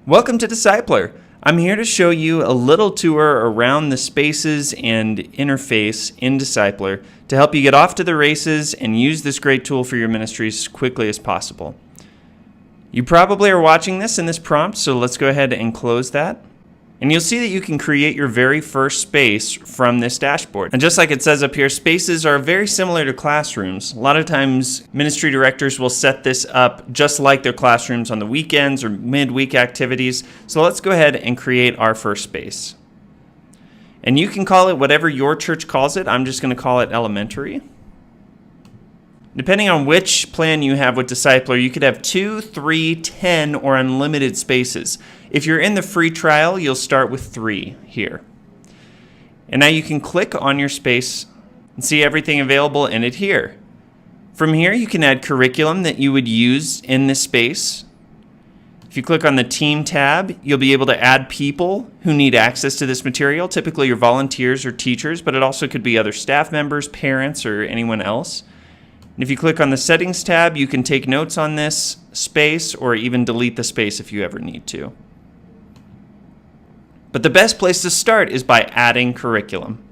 Welcome to Disciplr. I'm here to show you a little tour around the spaces and interface in Disciplr to help you get off to the races and use this great tool for your ministry as quickly as possible. You probably are watching this in this prompt, so let's go ahead and close that. And you'll see that you can create your very first space from this dashboard. And just like it says up here, spaces are very similar to classrooms. A lot of times ministry directors will set this up just like their classrooms on the weekends or midweek activities. So let's go ahead and create our first space. And you can call it whatever your church calls it. I'm just going to call it elementary. Depending on which plan you have with Disciplr, you could have 2, 3, 10, or unlimited spaces. If you're in the free trial, you'll start with 3 here. And now you can click on your space and see everything available in it here. From here, you can add curriculum that you would use in this space. If you click on the Team tab, you'll be able to add people who need access to this material, typically your volunteers or teachers, but it also could be other staff members, parents, or anyone else. And if you click on the Settings tab, you can take notes on this space or even delete the space if you ever need to. But the best place to start is by adding curriculum.